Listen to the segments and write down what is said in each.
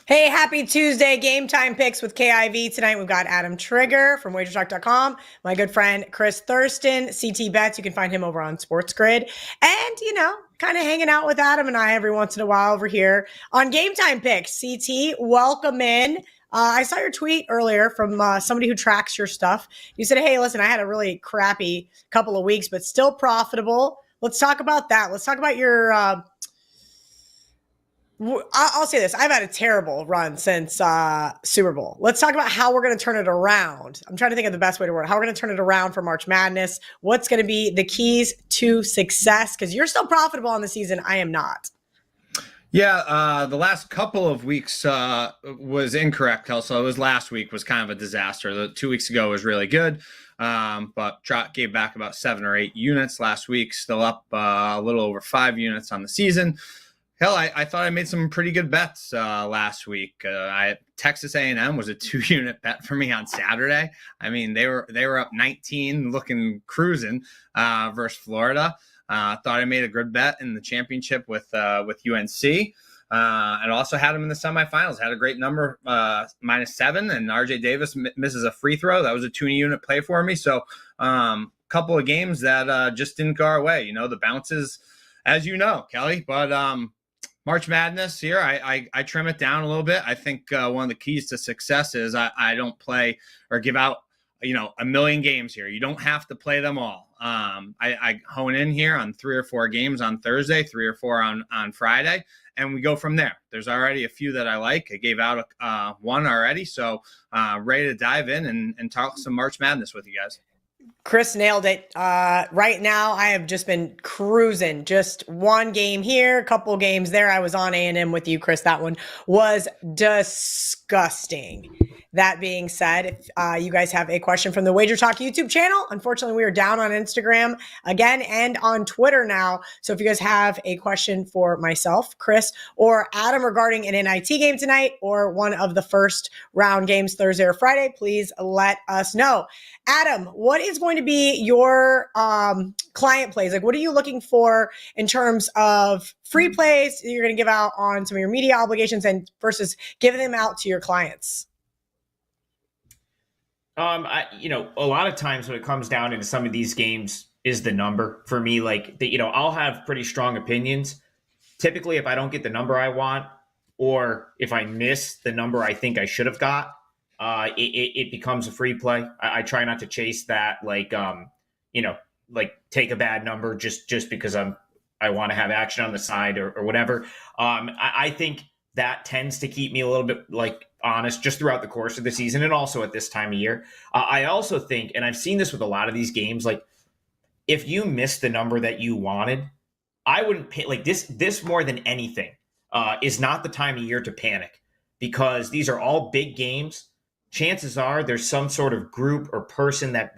Hey, happy Tuesday. Game time picks with KIV. Tonight we've got Adam Trigger from Wagertalk.com, my good friend Chris Thurston, CT Bets. You can find him over on Sports Grid. And, kind of hanging out with Adam and I every once in a while over here on Game Time Picks. CT, welcome in. I saw your tweet earlier from somebody who tracks your stuff. You said, hey, listen, I had a really crappy couple of weeks, but still profitable. Let's talk about that. Let's talk about your I'll say this. I've had a terrible run since Super Bowl. Let's talk about how we're going to turn it around. I'm trying to think of the best way to word it. How we're going to turn it around for March Madness. What's going to be the keys to success? Because you're still profitable on the season. I am not. Yeah, the last couple of weeks was incorrect, Kelso. It was last week was kind of a disaster. The 2 weeks ago was really good, but Trot gave back about 7 or 8 units last week, still up a little over 5 units on the season. Hell, I thought I made some pretty good bets last week. Texas A&M was a 2-unit bet for me on Saturday. I mean, they were up 19, looking cruising versus Florida. Thought I made a good bet in the championship with UNC. And also had them in the semifinals. Had a great number, -7, and RJ Davis misses a free throw. That was a 2-unit play for me. So couple of games that just didn't go our way. The bounces, as you know, Kelly. But March Madness here, I trim it down a little bit. I think one of the keys to success is I don't play or give out, a million games here. You don't have to play them all. I hone in here on 3 or 4 games on Thursday, 3 or 4 on Friday, and we go from there. There's already a few that I like. I gave out one already, so ready to dive in and talk some March Madness with you guys. Chris nailed it. Right now, I have just been cruising. Just one game here, a couple games there. I was on A&M with you, Chris. That one was disgusting. That being said, if you guys have a question from the Wager Talk YouTube channel, unfortunately, we are down on Instagram again and on Twitter now. So if you guys have a question for myself, Chris, or Adam regarding an NIT game tonight or one of the first round games Thursday or Friday, please let us know. Adam, what is going to be your client plays? Like, what are you looking for in terms of free plays that you're going to give out on some of your media obligations and versus giving them out to your clients? A lot of times when it comes down into some of these games is the number for me. Like, I'll have pretty strong opinions. Typically, if I don't get the number I want, or if I miss the number I think I should have got, it becomes a free play. I try not to chase that, like take a bad number just because I want to have action on the side or whatever. I think that tends to keep me a little bit honest just throughout the course of the season and also at this time of year. I also think, and I've seen this with a lot of these games, like if you miss the number that you wanted, I wouldn't pay this more than anything is not the time of year to panic, because these are all big games. Chances are there's some sort of group or person that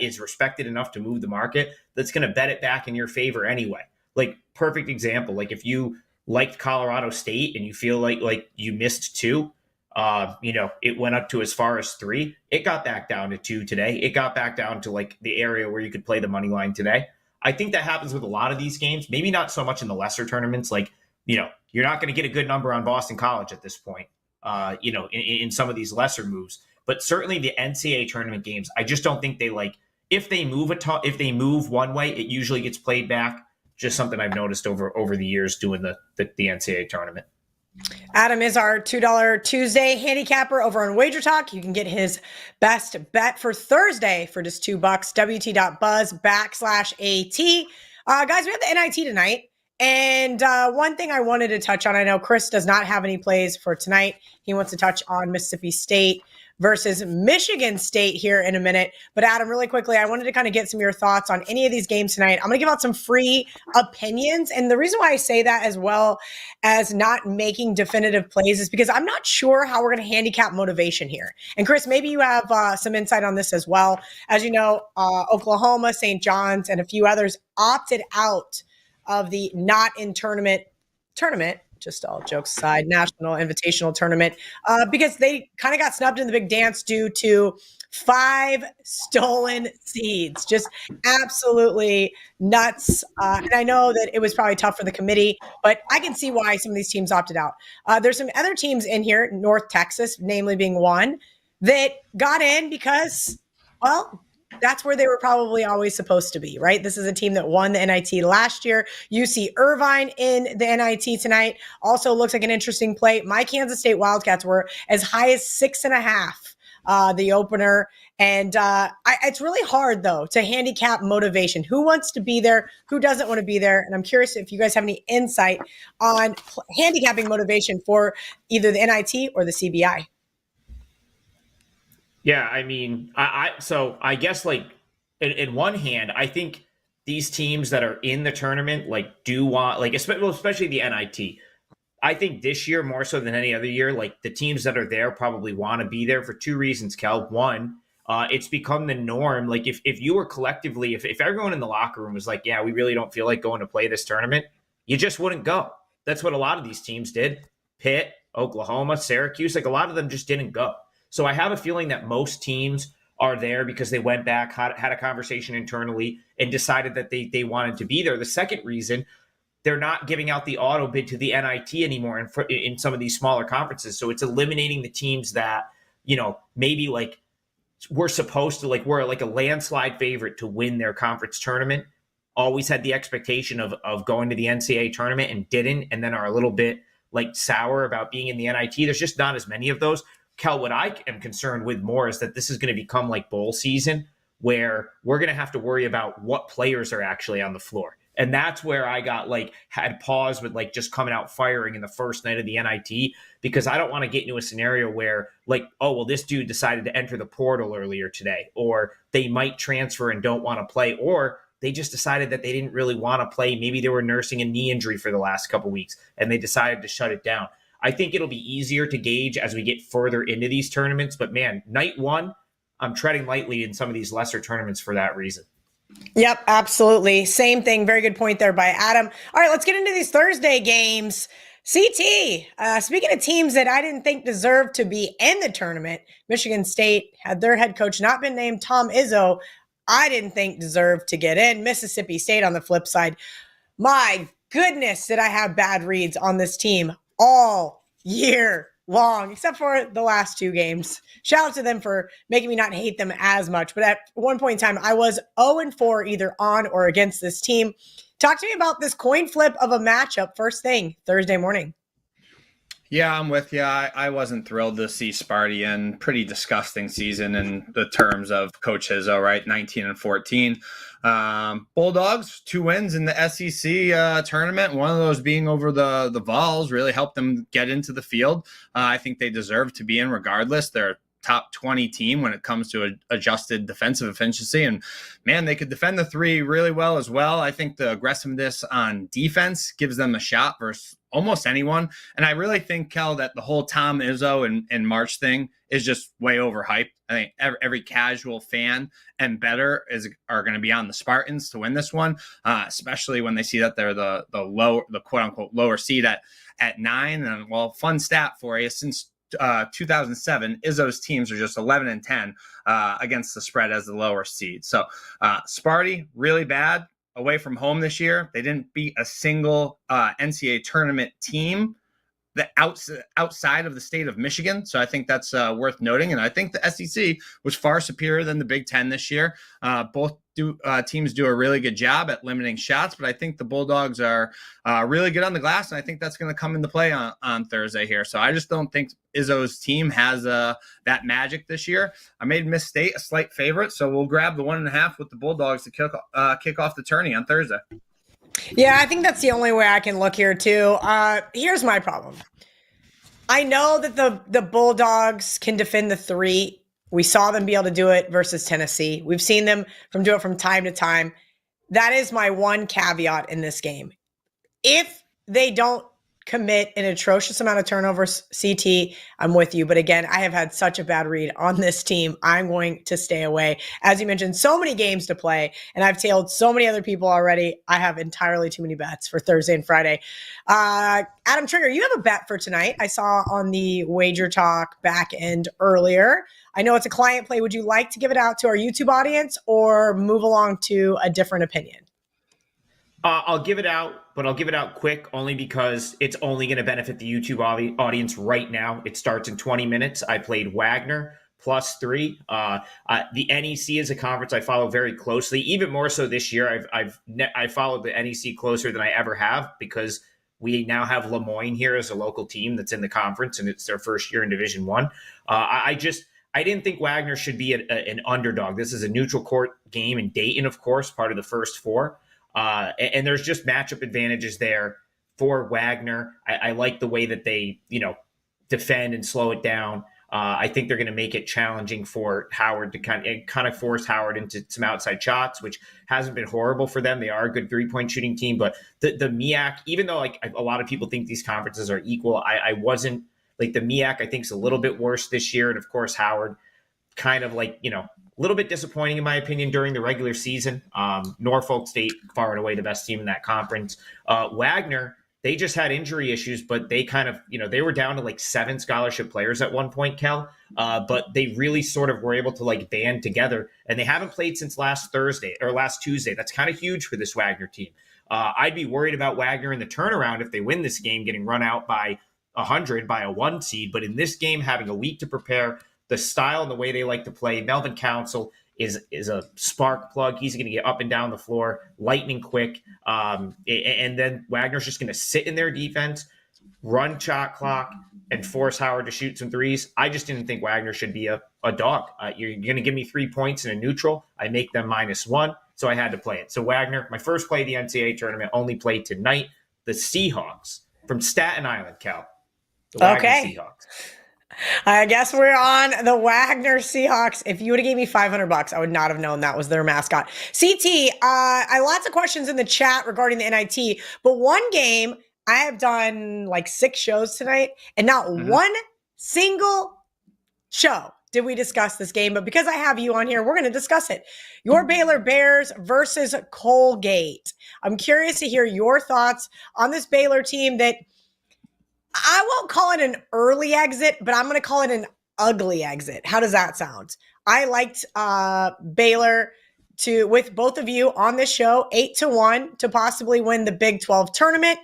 is respected enough to move the market that's going to bet it back in your favor anyway. Like, perfect example, like if you liked Colorado State and you feel like you missed 2, it went up to as far as 3. It got back down to 2 today. It got back down to like the area where you could play the money line today. I think that happens with a lot of these games, maybe not so much in the lesser tournaments. Like, you're not going to get a good number on Boston College at this point. In some of these lesser moves, but certainly the NCAA tournament games, I just don't think they if they move one way, it usually gets played back. Just something I've noticed over the years doing the NCAA tournament. Adam is our $2 Tuesday handicapper over on Wager Talk. You can get his best bet for Thursday for just $2. WT.buzz/AT. Guys, we have the NIT tonight. And one thing I wanted to touch on, I know Chris does not have any plays for tonight. He wants to touch on Mississippi State versus Michigan State here in a minute. But Adam, really quickly, I wanted to kind of get some of your thoughts on any of these games tonight. I'm going to give out some free opinions. And the reason why I say that, as well as not making definitive plays, is because I'm not sure how we're going to handicap motivation here. And Chris, maybe you have some insight on this as well. As you know, Oklahoma, St. John's, and a few others opted out of the not in tournament just all jokes aside, National Invitational Tournament, because they kind of got snubbed in the big dance due to 5 stolen seeds. Just absolutely nuts. And I know that it was probably tough for the committee, but I can see why some of these teams opted out. There's some other teams in here, North Texas, namely being one, that got in because, well, that's where they were probably always supposed to be, right? This is a team that won the NIT last year. UC Irvine in the NIT tonight also looks like an interesting play. My Kansas State Wildcats were as high as 6.5, the opener. And it's really hard, though, to handicap motivation. Who wants to be there? Who doesn't want to be there? And I'm curious if you guys have any insight on handicapping motivation for either the NIT or the CBI. Yeah, I mean, so I guess like in one hand, I think these teams that are in the tournament like do want like especially the NIT. I think this year more so than any other year, like the teams that are there probably want to be there for 2 reasons, Kel. One, it's become the norm. Like if you were collectively, if everyone in the locker room was like, yeah, we really don't feel like going to play this tournament, you just wouldn't go. That's what a lot of these teams did. Pitt, Oklahoma, Syracuse, like a lot of them just didn't go. So I have a feeling that most teams are there because they went back, had a conversation internally, and decided that they wanted to be there. The second reason, they're not giving out the auto bid to the NIT anymore in some of these smaller conferences. So it's eliminating the teams that, maybe like we're supposed to, like we're like a landslide favorite to win their conference tournament, always had the expectation of going to the NCAA tournament and didn't, and then are a little bit like sour about being in the NIT. There's just not as many of those. Kel, what I am concerned with more is that this is going to become like bowl season where we're going to have to worry about what players are actually on the floor. And that's where I had pause with like just coming out firing in the first night of the NIT, because I don't want to get into a scenario where like, oh, well, this dude decided to enter the portal earlier today, or they might transfer and don't want to play, or they just decided that they didn't really want to play. Maybe they were nursing a knee injury for the last couple of weeks and they decided to shut it down. I think it'll be easier to gauge as we get further into these tournaments. But man, night one, I'm treading lightly in some of these lesser tournaments for that reason. Yep, absolutely. Same thing. Very good point there by Adam. All right, let's get into these Thursday games. CT, speaking of teams that I didn't think deserved to be in the tournament, Michigan State had their head coach not been named Tom Izzo. I didn't think deserved to get in. Mississippi State on the flip side. My goodness, did I have bad reads on this team all year long, except for the last 2 games. Shout out to them for making me not hate them as much. But at one point in time, I was 0-4 either on or against this team. Talk to me about this coin flip of a matchup first thing Thursday morning. Yeah, I'm with you. I wasn't thrilled to see Sparty in. Pretty disgusting season in the terms of Coach Izzo, right? 19-14. Bulldogs, 2 wins in the SEC tournament. One of those being over the Vols really helped them get into the field. I think they deserve to be in regardless. They're top 20 team when it comes to adjusted defensive efficiency. And man, they could defend the 3 really well as well. I think the aggressiveness on defense gives them a shot versus almost anyone. And I really think, Kel, that the whole Tom Izzo and March thing is just way overhyped. I think every casual fan and better are going to be on the Spartans to win this one, especially when they see that they're the quote unquote lower seed at 9. And well, fun stat for you, since 2007, Izzo's teams are just 11-10 against the spread as the lower seed. So Sparty, really bad away from home this year. They didn't beat a single NCAA tournament team that outside of the state of Michigan. So I think that's worth noting. And I think the SEC was far superior than the Big Ten this year. Both teams do a really good job at limiting shots, but I think the Bulldogs are really good on the glass, and I think that's going to come into play on Thursday here. So I just don't think Izzo's team has that magic this year. I made Miss State a slight favorite, so we'll grab the 1.5 with the Bulldogs to kick off the tourney on Thursday. Yeah, I think that's the only way I can look here too. Here's my problem. I know that the Bulldogs can defend the 3. We saw them be able to do it versus Tennessee. We've seen them do it from time to time. That is my one caveat in this game. If they don't commit an atrocious amount of turnovers, CT, I'm with you. But again, I have had such a bad read on this team. I'm going to stay away. As you mentioned, so many games to play, and I've tailed so many other people already. I have entirely too many bets for Thursday and Friday. Adam Trigger, you have a bet for tonight. I saw on the Wagertalk back end earlier. I know it's a client play. Would you like to give it out to our YouTube audience or move along to a different opinion? I'll give it out, but I'll give it out quick only because it's only going to benefit the YouTube audience right now. It starts in 20 minutes. I played Wagner +3. The NEC is a conference I follow very closely, even more so this year. I followed the NEC closer than I ever have because we now have Lemoyne here as a local team that's in the conference, and it's their first year in Division One. I didn't think Wagner should be an underdog. This is a neutral court game in Dayton, of course, part of the first four. And there's just matchup advantages there for Wagner. I like the way that they, defend and slow it down. I think they're going to make it challenging for Howard to kind of force Howard into some outside shots, which hasn't been horrible for them. They are a good 3-point shooting team, but the MEAC, even though a lot of people think these conferences are equal, I wasn't like the MEAC. I think is a little bit worse this year, and of course Howard, kind of a little bit disappointing in my opinion during the regular season. Norfolk State, far and away the best team in that conference. Wagner, they just had injury issues, but they kind of, they were down to 7 scholarship players at one point, Kel. But they really sort of were able to band together, and they haven't played since last Tuesday. That's kind of huge for this Wagner team. I'd be worried about Wagner in the turnaround if they win this game, getting run out by 100 by a 1 seed. But in this game, having a week to prepare, the style and the way they like to play, Melvin Council is a spark plug. He's going to get up and down the floor, lightning quick. And then Wagner's just going to sit in their defense, run shot clock, and force Howard to shoot some threes. I just didn't think Wagner should be a dog. You're going to give me 3 points in a neutral. I make them -1, so I had to play it. So Wagner, my first play of the NCAA tournament, only played tonight. The Seahawks from Staten Island, Cal. The Wagner Seahawks. I guess we're on the Wagner Seahawks. If you would have gave me $500, I would not have known that was their mascot. CT, I lots of questions in the chat regarding the NIT, but one game, I have done 6 shows tonight, and not one single show did we discuss this game. But because I have you on here, we're going to discuss it. Your Baylor Bears versus Colgate. I'm curious to hear your thoughts on this Baylor team that I won't call it an early exit, but I'm going to call it an ugly exit. How does that sound? I liked Baylor with both of you on this show, 8-1 to possibly win the Big 12 tournament.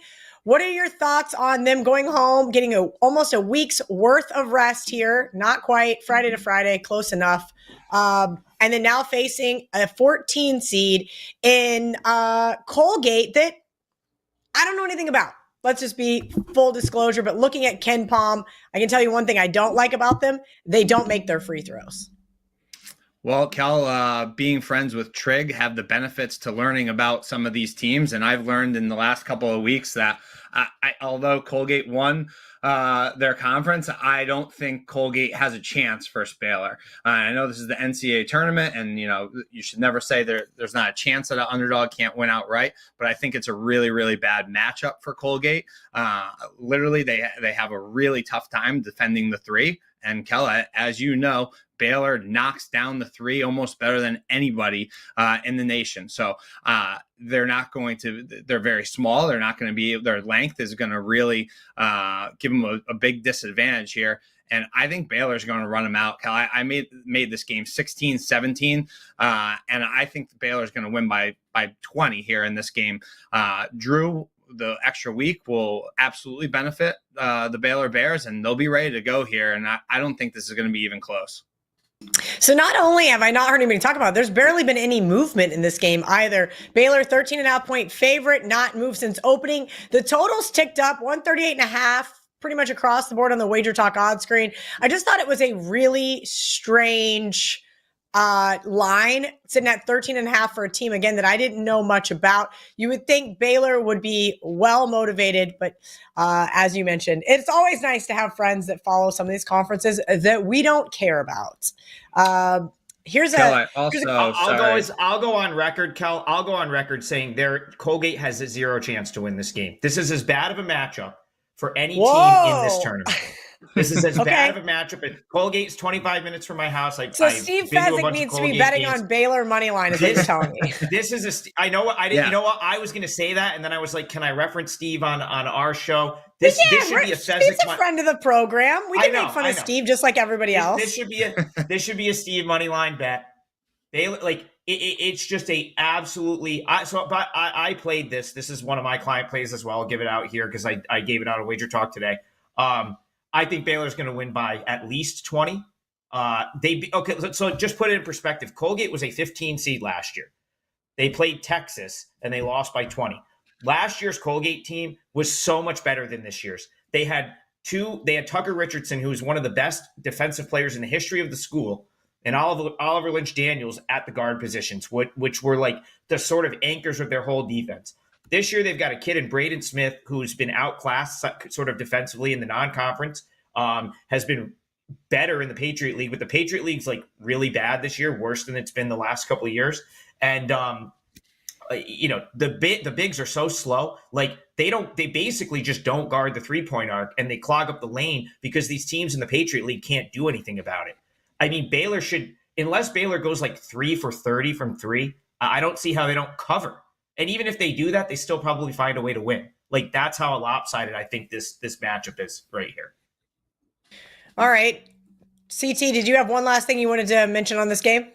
What are your thoughts on them going home, getting almost a week's worth of rest here? Not quite, Friday to Friday, close enough. And then now facing a 14 seed in Colgate that I don't know anything about. Let's just be full disclosure. But looking at Ken Palm, I can tell you one thing I don't like about them. They don't make their free throws. Well, Cal, being friends with Trig have the benefits to learning about some of these teams. And I've learned in the last couple of weeks that although Colgate won their conference, I don't think Colgate has a chance versus Baylor. I know this is the NCAA tournament, and you should never say there's not a chance that an underdog can't win outright. But I think it's a really, really bad matchup for Colgate. Literally, they have a really tough time defending the 3. And Kel, as you know, Baylor knocks down the 3 almost better than anybody in the nation. So they're very small. They're not going to be, their length is going to really give them a big disadvantage here. And I think Baylor's going to run them out. Cal, I made this game 16-17, and I think Baylor's going to win by 20 here in this game. Drew, the extra week will absolutely benefit the Baylor Bears, and they'll be ready to go here. And I don't think this is going to be even close. So not only have I not heard anybody talk about it, there's barely been any movement in this game either. Baylor 13.5-point favorite, not moved since opening. The totals ticked up 138.5, pretty much across the board on the Wagertalk odds screen. I just thought it was a really strange line, sitting at 13.5 for a team, again, that I didn't know much about. You would think Baylor would be well motivated, but as you mentioned, it's always nice to have friends that follow some of these conferences that we don't care about. I'll go on record, Kel. I'll go on record saying Colgate has a 0 chance to win this game. This is as bad of a matchup for any team in this Whoa. tournament. This is as Okay. bad of a matchup. Colgate's 25 minutes from my house. So Steve Fezzik needs to be betting on Baylor money line, is what you're telling me. This is I know what I didn't. You know what? I was going to say that, and then I was like, "Can I reference Steve on our show?" This should be a Fezzik. He's a friend of the program. We can make fun of Steve just like everybody else. This should be a Steve money line bet. Baylor, like it's just a absolutely. I played this. This is one of my client plays as well. I'll give it out here because I gave it out at Wagertalk today. I think Baylor's going to win by at least 20. So just put it in perspective. Colgate was a 15 seed last year. They played Texas and they lost by 20. Last year's Colgate team was so much better than this year's. They had Tucker Richardson, who is one of the best defensive players in the history of the school, and Oliver Lynch Daniels at the guard positions, which were like the sort of anchors of their whole defense. This year, they've got a kid in Braden Smith who's been outclassed sort of defensively in the non-conference, has been better in the Patriot League, but the Patriot League's like really bad this year, worse than it's been the last couple of years. And, the bigs are so slow. Like they basically just don't guard the 3-point arc and they clog up the lane because these teams in the Patriot League can't do anything about it. I mean, Baylor should, unless Baylor goes like 3 for 30 from 3, I don't see how they don't cover. And even if they do that, they still probably find a way to win. Like that's how lopsided I think this matchup is right here. All right. CT, did you have one last thing you wanted to mention on this game?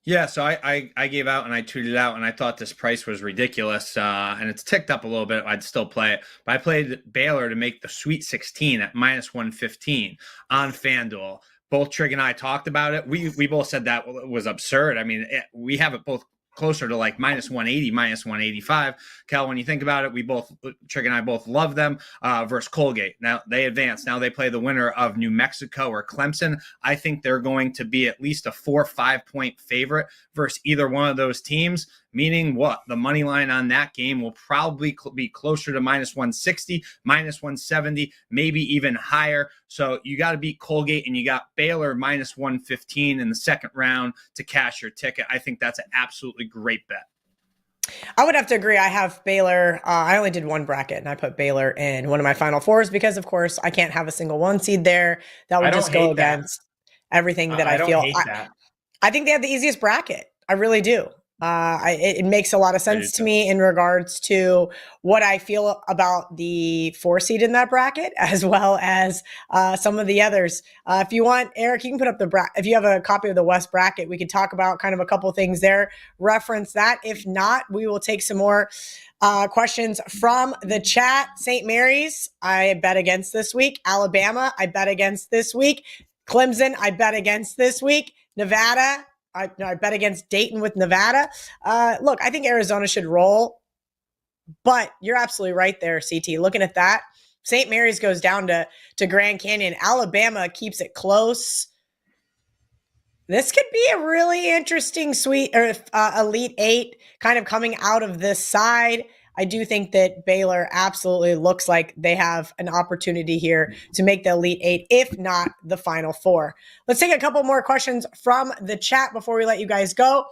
Yeah, so I gave out and I tweeted out and I thought this price was ridiculous and it's ticked up a little bit. I'd still play it. But I played Baylor to make the Sweet 16 at minus 115 on FanDuel. Both Trig and I talked about it. We both said that was absurd. I mean, we have it both closer to like minus 180, minus 185. Cal, when you think about it, Trig and I both love them versus Colgate. Now they advance. Now they play the winner of New Mexico or Clemson. I think they're going to be at least a 4 or 5 point favorite versus either one of those teams, meaning what? The money line on that game will probably be closer to minus 160, minus 170, maybe even higher. So you got to beat Colgate and you got Baylor minus 115 in the second round to cash your ticket. I think that's an absolutely great bet. I would have to agree. I have Baylor. I only did one bracket and I put Baylor in one of my Final Fours because, of course, I can't have a single 1 seed there. That would just go against everything that I feel. I think they have the easiest bracket. I really do. It makes a lot of sense to me in regards to what I feel about the 4 seed in that bracket, as well as some of the others. If you want, Eric, you can put up if you have a copy of the West bracket, we could talk about kind of a couple things there, reference that. If not, we will take some more questions from the chat. St. Mary's, I bet against this week. Alabama, I bet against this week. Clemson, I bet against this week. Nevada, I bet against Dayton with Nevada. Look, I think Arizona should roll, but you're absolutely right there, CT. Looking at that, St. Mary's goes down to Grand Canyon. Alabama keeps it close. This could be a really interesting Elite Eight kind of coming out of this side. I do think that Baylor absolutely looks like they have an opportunity here to make the Elite Eight, if not the Final Four. Let's take a couple more questions from the chat before we let you guys go.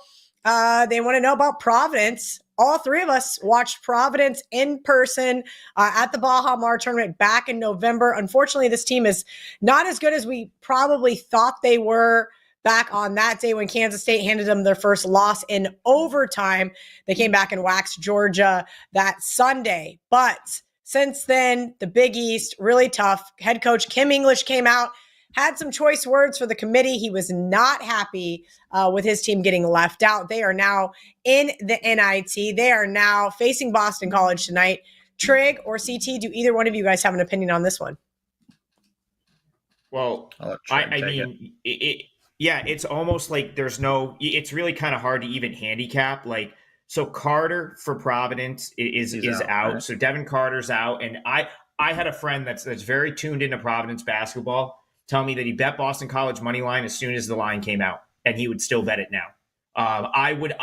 They want to know about Providence. All 3 of us watched Providence in person at the Baja Mar tournament back in November. Unfortunately, this team is not as good as we probably thought they were back on that day when Kansas State handed them their first loss in overtime. They came back and waxed Georgia that Sunday. But since then, the Big East, really tough. Head coach Kim English came out, had some choice words for the committee. He was not happy with his team getting left out. They are now in the NIT. They are now facing Boston College tonight. Trig or CT, do either one of you guys have an opinion on this one? Well, I mean, yeah, it's almost like it's really kind of hard to even handicap. Like, so Carter for Providence is out. Right? So Devin Carter's out. And I had a friend that's very tuned into Providence basketball tell me that he bet Boston College money line as soon as the line came out, and he would still bet it now. I wouldn't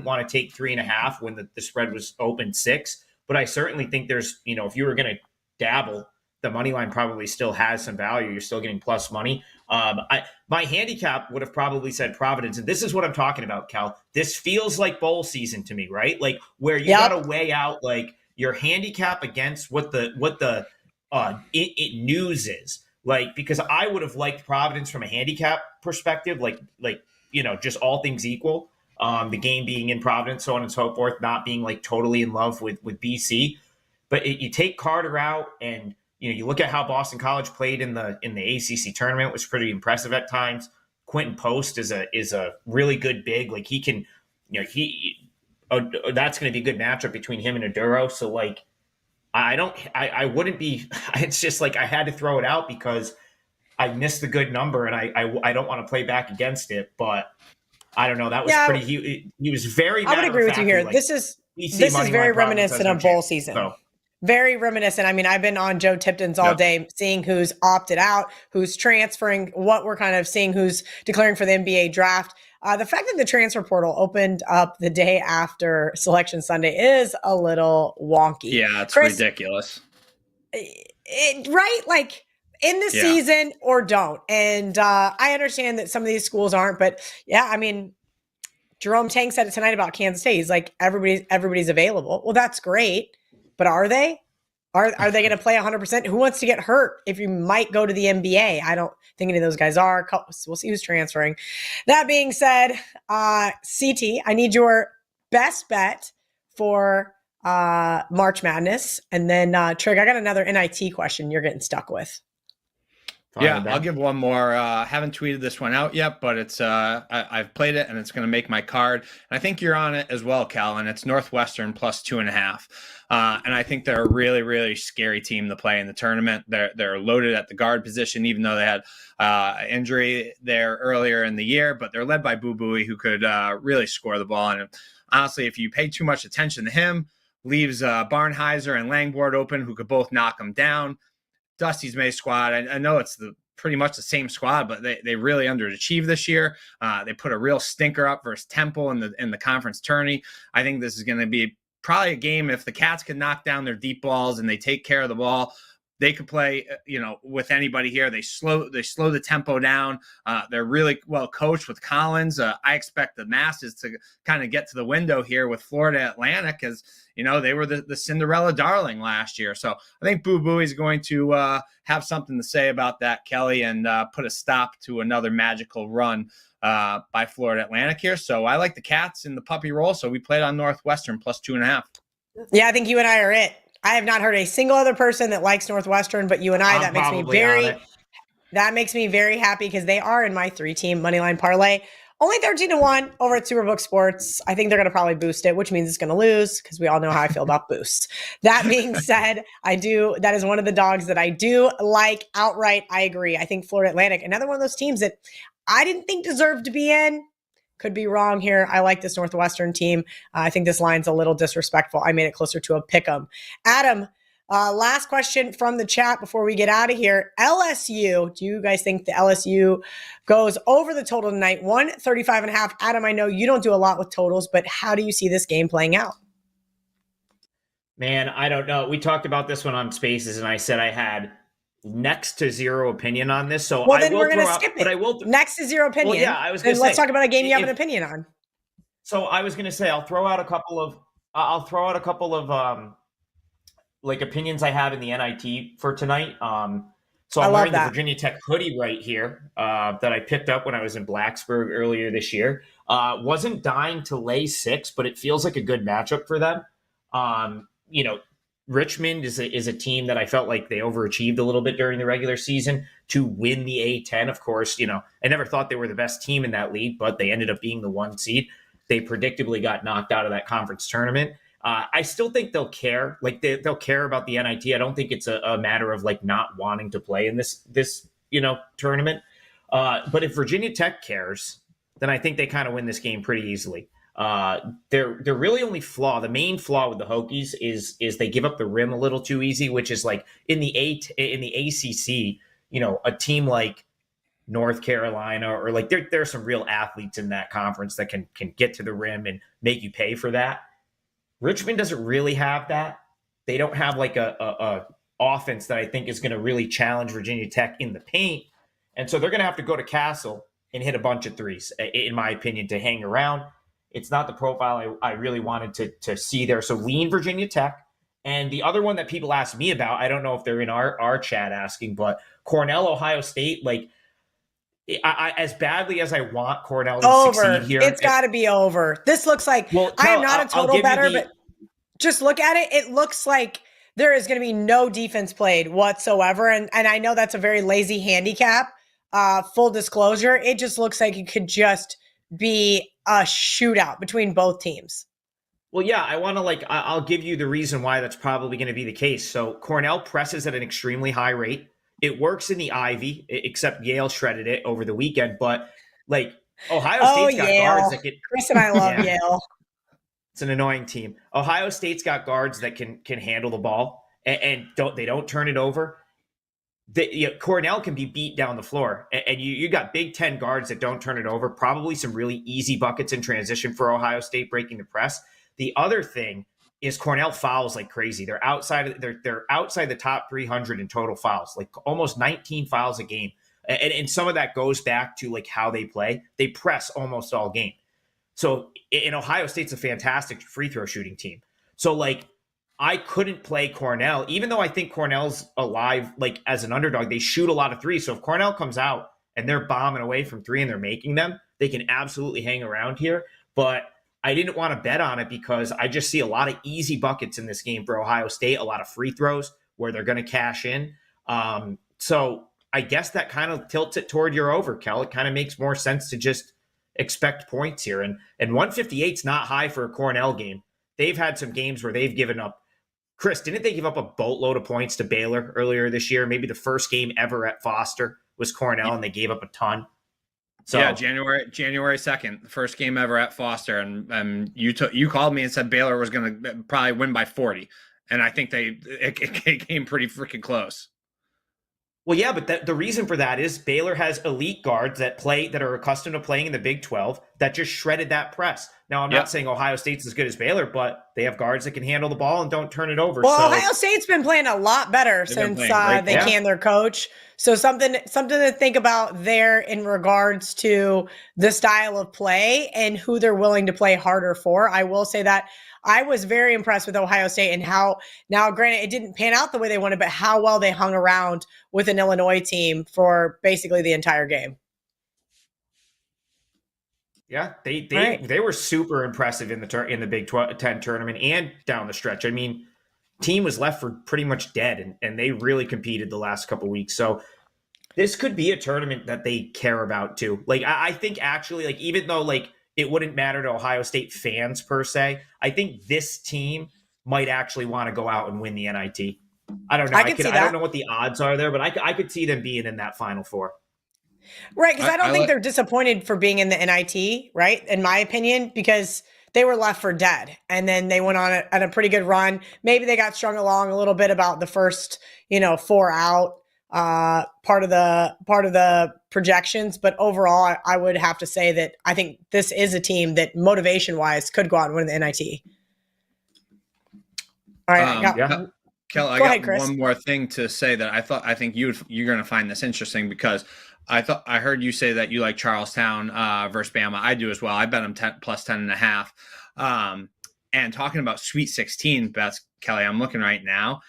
want to take 3.5 when the spread was open 6, but I certainly think there's, if you were going to dabble, the money line probably still has some value. You're still getting plus money. My handicap would have probably said Providence. And this is what I'm talking about, Cal. This feels like bowl season to me, right? Like where you got to weigh out, like, your handicap against what the news is. Like, because I would have liked Providence from a handicap perspective, like just all things equal, the game being in Providence, so on and so forth, not being like totally in love with BC. But you take Carter out, and you look at how Boston College played in the ACC tournament, was pretty impressive at times. Quentin Post is a really good big. Like, he can, that's going to be a good matchup between him and Aduro. So like, I wouldn't be. It's just like I had to throw it out because I missed a good number, and I don't want to play back against it. But I don't know. That was pretty. He was very. I would agree with you here. Like, this is very reminiscent of bowl season. So. Very reminiscent. I mean, I've been on Joe Tipton's all day, seeing who's opted out, who's transferring, what we're kind of seeing, who's declaring for the NBA draft. The fact that the transfer portal opened up the day after Selection Sunday is a little wonky. Yeah, it's ridiculous. Right? Like, in the season or don't. And I understand that some of these schools aren't, but yeah, I mean, Jerome Tang said it tonight about Kansas State. He's like, everybody's available. Well, that's great. But are they? Are they going to play 100%? Who wants to get hurt if you might go to the NBA? I don't think any of those guys are. We'll see who's transferring. That being said, CT, I need your best bet for March Madness. And then, Trig, I got another NIT question you're getting stuck with. I'll give one more. Haven't tweeted this one out yet, but it's I've played it, and it's going to make my card. And I think you're on it as well, Cal. And it's Northwestern plus 2.5. And I think they're a really, really scary team to play in the tournament. They're loaded at the guard position, even though they had injury there earlier in the year. But they're led by Boo Buie, who could really score the ball. And honestly, if you pay too much attention to him, leaves Barnheiser and Langboard open, who could both knock him down. Dusty's May squad, I know it's pretty much the same squad, but they really underachieved this year. They put a real stinker up versus Temple in the conference tourney. I think this is going to be probably a game, if the Cats can knock down their deep balls and they take care of the ball, they could play, with anybody here. They slow the tempo down. They're really well coached with Collins. I expect the Masters to kind of get to the window here with Florida Atlantic, as they were the Cinderella darling last year. So I think Boo Buie is going to have something to say about that, Kelly, and put a stop to another magical run by Florida Atlantic here. So I like the Cats in the puppy roll. So we played on Northwestern plus 2.5. Yeah, I think you and I are it. I have not heard a single other person that likes Northwestern, but you and I. That makes me very happy because they are in my 3-team moneyline parlay. Only 13-1 over at Superbook Sports. I think they're going to probably boost it, which means it's going to lose because we all know how I feel about boosts. That being said, that is one of the dogs that I do like outright. I agree. I think Florida Atlantic, another one of those teams that I didn't think deserved to be in. Could be wrong here. I like this Northwestern team. I think this line's a little disrespectful. I made it closer to a pick 'em. Adam, last question from the chat before we get out of here. LSU, do you guys think the LSU goes over the total tonight? 135.5. Adam, I know you don't do a lot with totals, but how do you see this game playing out? Man, I don't know. We talked about this one on Spaces, and I said I had next to zero opinion on this. So then we're going to skip it. But I will next to zero opinion. Well, yeah, I was going to say, let's talk about a game you have an opinion on. So I was going to say I'll throw out a couple of like opinions I have in the NIT for tonight. So I'm wearing the Virginia Tech hoodie right here that I picked up when I was in Blacksburg earlier this year. Wasn't dying to lay 6, but it feels like a good matchup for them. Richmond is a team that I felt like they overachieved a little bit during the regular season to win the A-10. Of course, I never thought they were the best team in that league, but they ended up being the 1 seed. They predictably got knocked out of that conference tournament. I still think they'll care. Like they'll care about the NIT. I don't think it's a matter of like not wanting to play in this tournament. But if Virginia Tech cares, then I think they kind of win this game pretty easily. Their really only flaw, the main flaw with the Hokies is they give up the rim a little too easy, which is like in the ACC, a team like North Carolina or like there are some real athletes in that conference that can get to the rim and make you pay for that. Richmond doesn't really have that. They don't have like a offense that I think is going to really challenge Virginia Tech in the paint. And so they're going to have to go to Castle and hit a bunch of threes, in my opinion, to hang around. It's not the profile I really wanted to see there. So lean Virginia Tech. And the other one that people ask me about, I don't know if they're in our chat asking, but Cornell, Ohio State, like I as badly as I want Cornell to succeed here. It's got to be over. This looks like, I am not a total better, but just look at it. It looks like there is going to be no defense played whatsoever. And I know that's a very lazy handicap. Full disclosure, it just looks like it could just be a shootout between both teams. Well, yeah, I want to I'll give you the reason why that's probably going to be the case. So Cornell presses at an extremely high rate. It works in the Ivy, except Yale shredded it over the weekend. But Ohio State's got guards that can. Chris and I love Yale. It's an annoying team. Ohio State's got guards that can handle the ball and don't turn it over. Cornell can be beat down the floor, and you got Big Ten guards that don't turn it over. Probably some really easy buckets in transition for Ohio State breaking the press. The other thing is Cornell fouls like crazy. They're outside the top 300 in total fouls, like almost 19 fouls a game. And some of that goes back to how they play. They press almost all game. So in Ohio State's a fantastic free throw shooting team. So I couldn't play Cornell, even though I think Cornell's alive, as an underdog. They shoot a lot of threes. So if Cornell comes out and they're bombing away from three and they're making them, they can absolutely hang around here. But I didn't want to bet on it because I just see a lot of easy buckets in this game for Ohio State, a lot of free throws where they're going to cash in. So I guess that kind of tilts it toward your over, Kel. It kind of makes more sense to just expect points here. And 158 is not high for a Cornell game. They've had some games where they've given up. Chris, didn't they give up a boatload of points to Baylor earlier this year? Maybe the first game ever at Foster was Cornell, and they gave up a ton. So yeah, January 2nd, the first game ever at Foster, and you called me and said Baylor was going to probably win by 40, and I think it came pretty freaking close. Well, yeah, but the reason for that is Baylor has elite guards that are accustomed to playing in the Big 12 that just shredded that press. Now, I'm not saying Ohio State's as good as Baylor, but they have guards that can handle the ball and don't turn it over. Well, Ohio State's been playing a lot better since they canned their coach. So something to think about there in regards to the style of play and who they're willing to play harder for. I will say that I was very impressed with Ohio State and how, now granted, it didn't pan out the way they wanted, but how well they hung around with an Illinois team for basically the entire game. Yeah, they were super impressive in the Big 10 tournament and down the stretch. I mean, team was left for pretty much dead, and they really competed the last couple of weeks. So this could be a tournament that they care about too. I think actually, even though it wouldn't matter to Ohio State fans per se, I think this team might actually want to go out and win the NIT. I don't know. I don't know what the odds are there, but I could see them being in that Final Four. Right, because I don't think they're disappointed for being in the NIT, right? In my opinion, because they were left for dead, and then they went on a pretty good run. Maybe they got strung along a little bit about the first, 4 out part of the projections, but overall, I would have to say that I think this is a team that motivation wise could go out and win the NIT. All right, Kel, I got one more thing to say that I think you're going to find this interesting because I heard you say that you like Charlestown versus Bama. I do as well. I bet them plus 10.5. And talking about Sweet 16 bets, Kelly, I'm looking right now.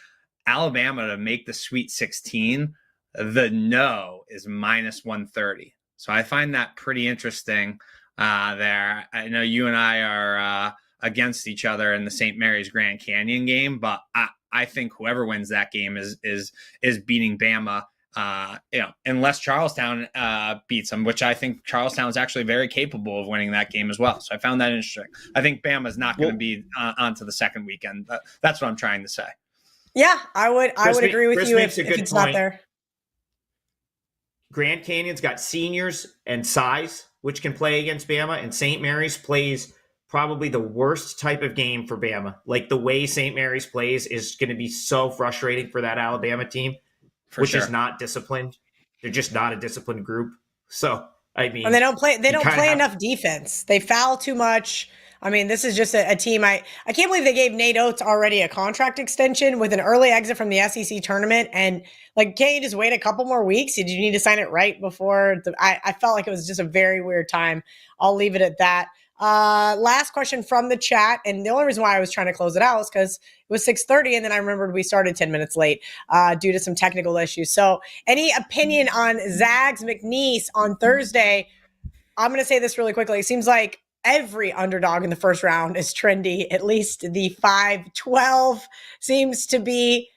Alabama to make the Sweet 16, the no is minus 130. So I find that pretty interesting there. I know you and I are against each other in the St. Mary's Grand Canyon game, but I think whoever wins that game is beating Bama. Unless Charlestown beats them, which I think Charlestown is actually very capable of winning that game as well. So I found that interesting. I think Bama's not going to be on to the second weekend. That's what I'm trying to say. Yeah, I would agree with you if it's not there. Grand Canyon's got seniors and size, which can play against Bama, and St. Mary's plays probably the worst type of game for Bama. The way St. Mary's plays is going to be so frustrating for that Alabama team. Which is not disciplined. They're just not a disciplined group. So, I mean, and they don't play enough defense. They foul too much. I mean, this is just a team. I can't believe they gave Nate Oates already a contract extension with an early exit from the SEC tournament. And can't you just wait a couple more weeks? Did you need to sign it right before? I felt like it was just a very weird time. I'll leave it at that. Last question from the chat. And the only reason why I was trying to close it out was because it was 6:30, and then I remembered we started 10 minutes late due to some technical issues. So any opinion on Zags McNeese on Thursday? I'm going to say this really quickly. It seems like every underdog in the first round is trendy. At least the 5-12 seems to be.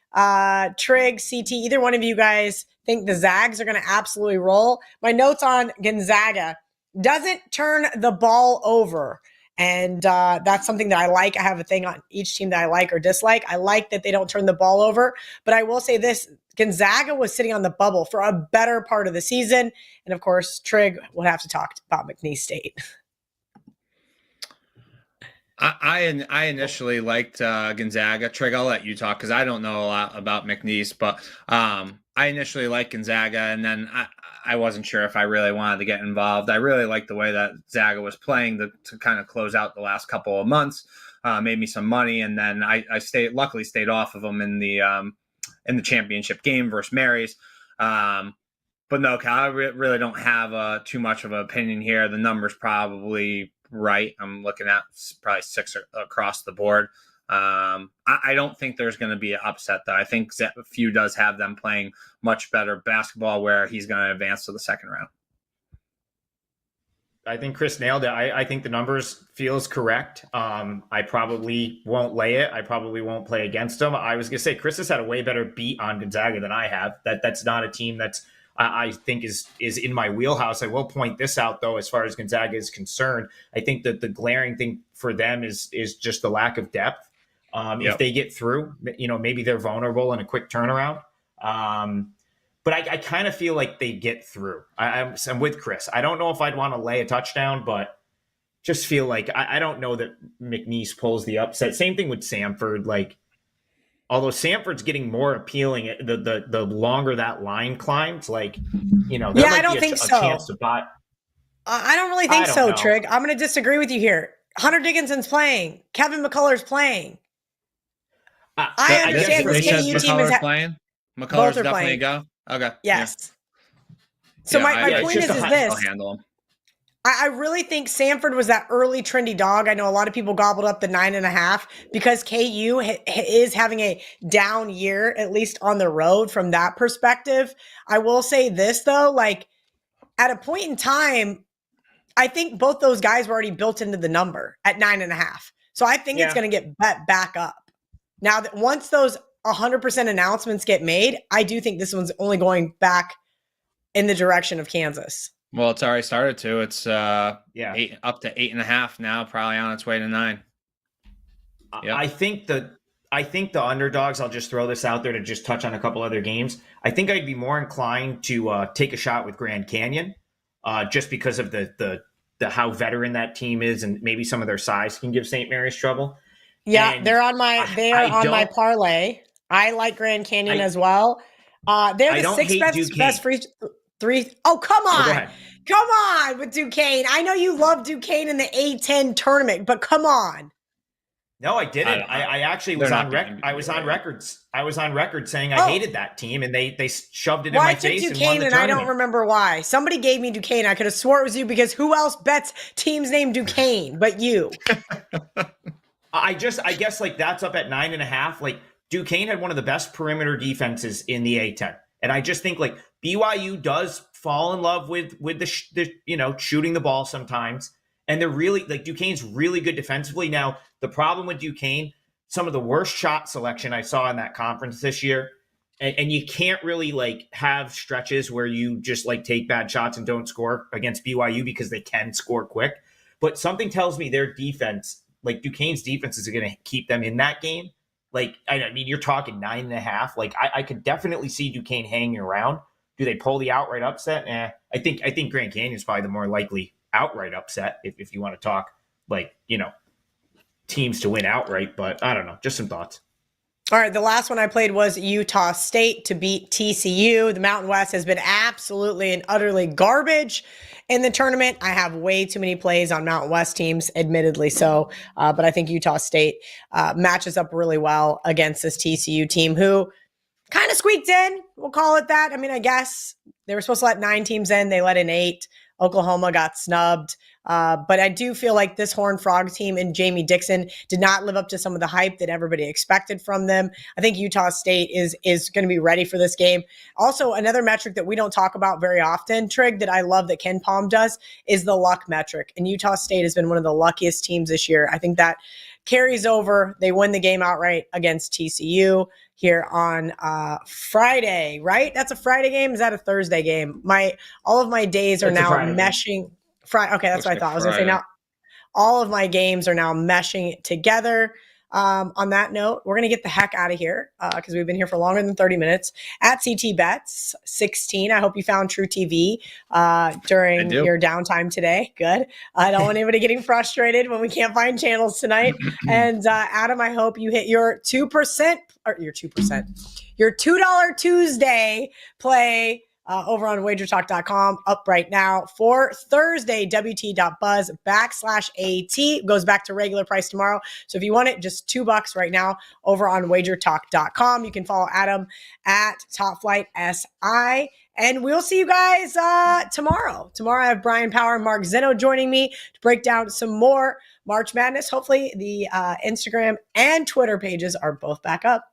Trig, CT, either one of you guys think the Zags are going to absolutely roll? My notes on Gonzaga: doesn't turn the ball over. And that's something that I like. I have a thing on each team that I like or dislike. I like that they don't turn the ball over. But I will say this: Gonzaga was sitting on the bubble for a better part of the season. And of course, Trig will have to talk about McNeese State. I initially liked Gonzaga. Trig, I'll let you talk because I don't know a lot about McNeese, but I initially liked Gonzaga, and then I wasn't sure if I really wanted to get involved. I really liked the way that Zaga was playing to kind of close out the last couple of months. Made me some money, and then I luckily stayed off of them in the championship game versus Mary's. But no, I really don't have too much of an opinion here. The number's probably right. I'm looking at probably 6 across the board. I don't think there's going to be an upset, though. I think Few does have them playing much better basketball where he's going to advance to the second round. I think Chris nailed it. I think the numbers feels correct. I probably won't lay it. I probably won't play against them. I was going to say Chris has had a way better beat on Gonzaga than I have. That's not a team that's I think is in my wheelhouse. I will point this out, though, as far as Gonzaga is concerned. I think that the glaring thing for them is just the lack of depth. Yep. If they get through, maybe they're vulnerable in a quick turnaround. But I kind of feel like they get through. I'm with Chris. I don't know if I'd want to lay a touchdown, but just feel like I don't know that McNeese pulls the upset. Same thing with Samford. Like, although Samford's getting more appealing, the longer that line climbs, like, there might I don't be think a so. chance to buy. I don't really think so, Trig. I'm going to disagree with you here. Hunter Dickinson's playing. Kevin McCullough's playing. I understand this KU team is playing. McCullough's definitely a go. Okay. Yes. Yeah. So my point is this. I'll handle him. I really think Samford was that early trendy dog. I know a lot of people gobbled up the 9.5 because KU is having a down year, at least on the road from that perspective. I will say this, though, like at a point in time, I think both those guys were already built into the number at 9.5. So I think it's going to get bet back up. Now, that once those 100% announcements get made, I do think this one's only going back in the direction of Kansas. Well, it's already started to. It's 8, up to 8.5 now, probably on its way to 9. Yep. I think the underdogs, I'll just throw this out there to just touch on a couple other games. I think I'd be more inclined to take a shot with Grand Canyon just because of the how veteran that team is, and maybe some of their size can give St. Mary's trouble. Yeah, and they're on my parlay. I like Grand Canyon as well. They're the 6th best free three. Oh, come on. Come on with Duquesne. I know you love Duquesne in the A10 tournament, but come on. No, I didn't. I actually was on record. I was on record saying I hated that team, and they shoved it in my face. Duquesne, and won the tournament. I don't remember why. Somebody gave me Duquesne. I could have swore it was you because who else bets teams named Duquesne but you? I guess like that's up at 9.5. Like Duquesne had one of the best perimeter defenses in the A10, and I just think like BYU does fall in love with the shooting the ball sometimes, and they're really like Duquesne's really good defensively. Now the problem with Duquesne, some of the worst shot selection I saw in that conference this year, and you can't really like have stretches where you just like take bad shots and don't score against BYU because they can score quick. But something tells me their defense. Like Duquesne's defense is going to keep them in that game. Like, I mean, you're talking 9.5. Like, I could definitely see Duquesne hanging around. Do they pull the outright upset? I think Grand Canyon is probably the more likely outright upset if you want to talk like, teams to win outright. But I don't know. Just some thoughts. All right, the last one I played was Utah State to beat TCU. The Mountain West has been absolutely and utterly garbage in the tournament. I have way too many plays on Mountain West teams, admittedly so, but I think Utah State matches up really well against this TCU team who kind of squeaked in. We'll call it that. I mean, I guess they were supposed to let 9 teams in. They let in 8. Oklahoma got snubbed. But I do feel like this Horned Frog team and Jamie Dixon did not live up to some of the hype that everybody expected from them. I think Utah State is going to be ready for this game. Also, another metric that we don't talk about very often, Trig, that I love that Ken Palm does, is the luck metric. And Utah State has been one of the luckiest teams this year. I think that carries over. They win the game outright against TCU here on Friday, right? That's a Friday game? Is that a Thursday game? All of my days are now meshing. Friday. Okay, that's what I thought. I was going to say now all of my games are now meshing together. On that note, we're going to get the heck out of here because we've been here for longer than 30 minutes. At CT Bets 16, I hope you found True TV during your downtime today. Good. I don't want anybody getting frustrated when we can't find channels tonight. And Adam, I hope you hit your 2% or your $2 Tuesday play over on wagertalk.com, up right now for Thursday. WT.buzz/AT goes back to regular price tomorrow. So if you want it, just $2 right now over on wagertalk.com. You can follow Adam at TopFlightSI. And we'll see you guys tomorrow. Tomorrow I have Brian Power and Mark Zeno joining me to break down some more March Madness. Hopefully the Instagram and Twitter pages are both back up.